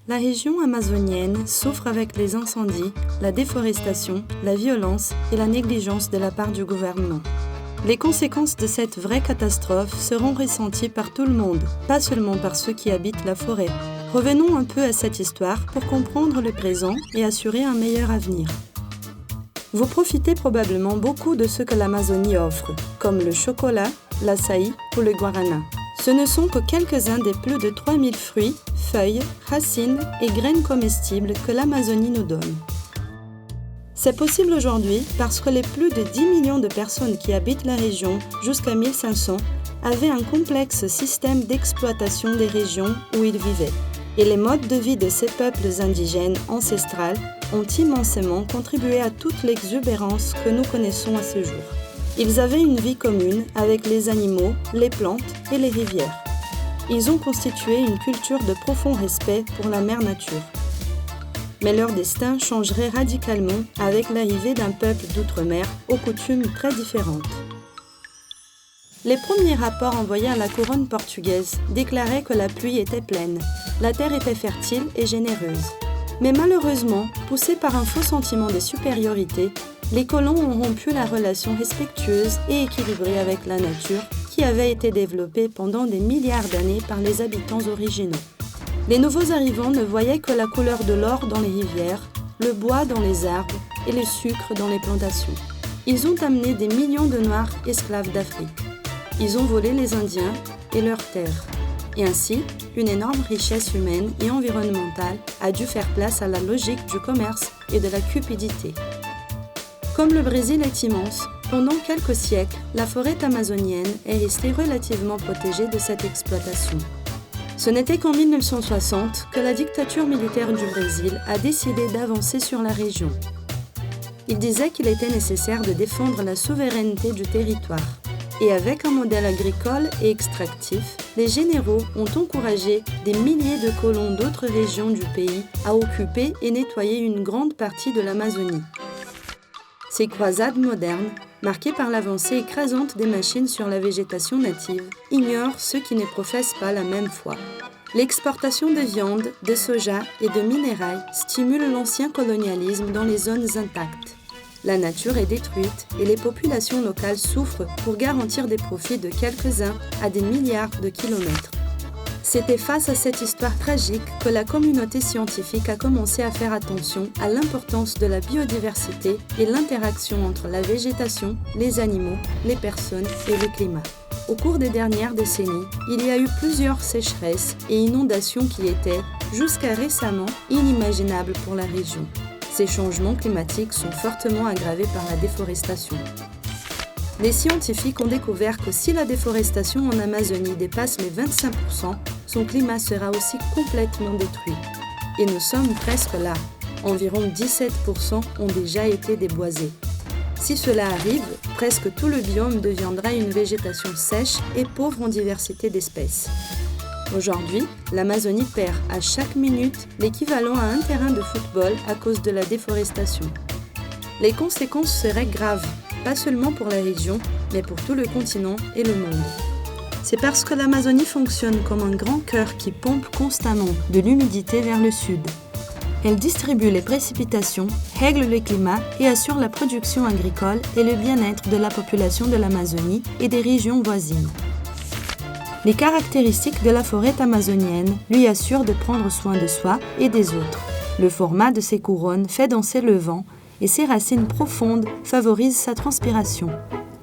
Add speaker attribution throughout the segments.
Speaker 1: La région amazonienne souffre avec les incendies, la déforestation, la violence et la négligence de la part du gouvernement. Les conséquences de cette vraie catastrophe seront ressenties par tout le monde, pas seulement par ceux qui habitent la forêt. Revenons un peu à cette histoire pour comprendre le présent et assurer un meilleur avenir. Vous profitez probablement beaucoup de ce que l'Amazonie offre, comme le chocolat, l'açaï ou le guarana. Ce ne sont que quelques-uns des plus de 3000 fruits, feuilles, racines et graines comestibles que l'Amazonie nous donne. C'est possible aujourd'hui parce que les plus de 10 millions de personnes qui habitent la région jusqu'à 1500 avaient un complexe système d'exploitation des régions où ils vivaient. Et les modes de vie de ces peuples indigènes ancestrales ont immensément contribué à toute l'exubérance que nous connaissons à ce jour. Ils avaient une vie commune avec les animaux, les plantes et les rivières. Ils ont constitué une culture de profond respect pour la mère nature. Mais leur destin changerait radicalement avec l'arrivée d'un peuple d'outre-mer aux coutumes très différentes. Les premiers rapports envoyés à la couronne portugaise déclaraient que la pluie était pleine, la terre était fertile et généreuse. Mais malheureusement, poussés par un faux sentiment de supériorité, les colons ont rompu la relation respectueuse et équilibrée avec la nature qui avait été développée pendant des milliards d'années par les habitants originaux. Les nouveaux arrivants ne voyaient que la couleur de l'or dans les rivières, le bois dans les arbres et le sucre dans les plantations. Ils ont amené des millions de Noirs esclaves d'Afrique. Ils ont volé les Indiens et leurs terres. Et ainsi, une énorme richesse humaine et environnementale a dû faire place à la logique du commerce et de la cupidité. Comme le Brésil est immense, pendant quelques siècles, la forêt amazonienne est restée relativement protégée de cette exploitation. Ce n'était qu'en 1960 que la dictature militaire du Brésil a décidé d'avancer sur la région. Il disait qu'il était nécessaire de défendre la souveraineté du territoire. Et avec un modèle agricole et extractif, les généraux ont encouragé des milliers de colons d'autres régions du pays à occuper et nettoyer une grande partie de l'Amazonie. Ces croisades modernes, marquées par l'avancée écrasante des machines sur la végétation native, ignorent ceux qui ne professent pas la même foi. L'exportation de viande, de soja et de minerais stimule l'ancien colonialisme dans les zones intactes. La nature est détruite et les populations locales souffrent pour garantir des profits de quelques-uns à des milliards de kilomètres. C'était face à cette histoire tragique que la communauté scientifique a commencé à faire attention à l'importance de la biodiversité et l'interaction entre la végétation, les animaux, les personnes et le climat. Au cours des dernières décennies, il y a eu plusieurs sécheresses et inondations qui étaient, jusqu'à récemment, inimaginables pour la région. Ces changements climatiques sont fortement aggravés par la déforestation. Les scientifiques ont découvert que si la déforestation en Amazonie dépasse les 25%, son climat sera aussi complètement détruit. Et nous sommes presque là. Environ 17% ont déjà été déboisés. Si cela arrive, presque tout le biome deviendra une végétation sèche et pauvre en diversité d'espèces. Aujourd'hui, l'Amazonie perd à chaque minute l'équivalent à un terrain de football à cause de la déforestation. Les conséquences seraient graves, pas seulement pour la région, mais pour tout le continent et le monde. C'est parce que l'Amazonie fonctionne comme un grand cœur qui pompe constamment de l'humidité vers le sud. Elle distribue les précipitations, règle le climat et assure la production agricole et le bien-être de la population de l'Amazonie et des régions voisines. Les caractéristiques de la forêt amazonienne lui assurent de prendre soin de soi et des autres. Le format de ses couronnes fait danser le vent et ses racines profondes favorisent sa transpiration.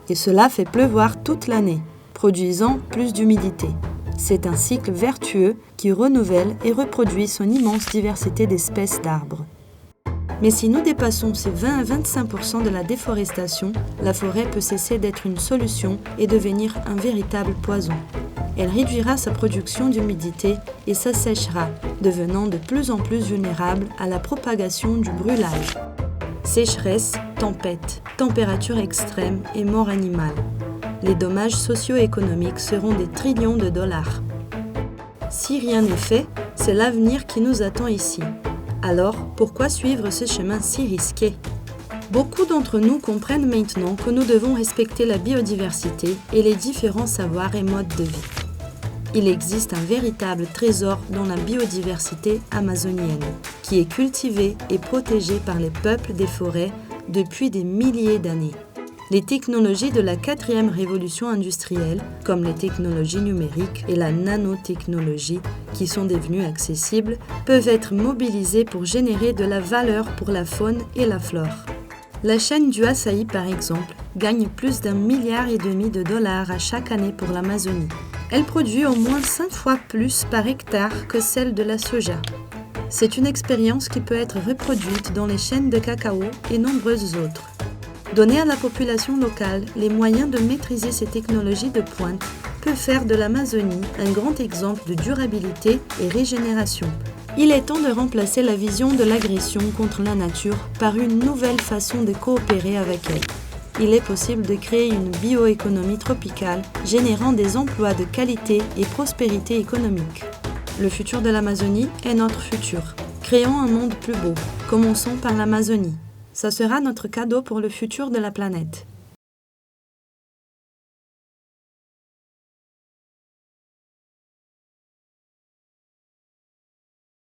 Speaker 1: Et cela fait pleuvoir toute l'année, produisant plus d'humidité. C'est un cycle vertueux qui renouvelle et reproduit son immense diversité d'espèces d'arbres. Mais si nous dépassons ces 20 à 25% de la déforestation, la forêt peut cesser d'être une solution et devenir un véritable poison. Elle réduira sa production d'humidité et s'asséchera, devenant de plus en plus vulnérable à la propagation du brûlage. Sécheresse, tempêtes, températures extrêmes et mort animale. Les dommages socio-économiques seront des trillions de dollars. Si rien n'est fait, c'est l'avenir qui nous attend ici. Alors, pourquoi suivre ce chemin si risqué ? Beaucoup d'entre nous comprennent maintenant que nous devons respecter la biodiversité et les différents savoirs et modes de vie. Il existe un véritable trésor dans la biodiversité amazonienne, qui est cultivée et protégée par les peuples des forêts depuis des milliers d'années. Les technologies de la 4e révolution industrielle, comme les technologies numériques et la nanotechnologie, qui sont devenues accessibles, peuvent être mobilisées pour générer de la valeur pour la faune et la flore. La chaîne du Açaï, par exemple, gagne plus d'1,5 milliard de dollars à chaque année pour l'Amazonie. Elle produit au moins 5 fois plus par hectare que celle de la soja. C'est une expérience qui peut être reproduite dans les chaînes de cacao et nombreuses autres. Donner à la population locale les moyens de maîtriser ces technologies de pointe peut faire de l'Amazonie un grand exemple de durabilité et régénération. Il est temps de remplacer la vision de l'agression contre la nature par une nouvelle façon de coopérer avec elle. Il est possible de créer une bioéconomie tropicale générant des emplois de qualité et prospérité économique. Le futur de l'Amazonie est notre futur. Créons un monde plus beau. Commençons par l'Amazonie. Ça sera notre cadeau pour le futur de la planète.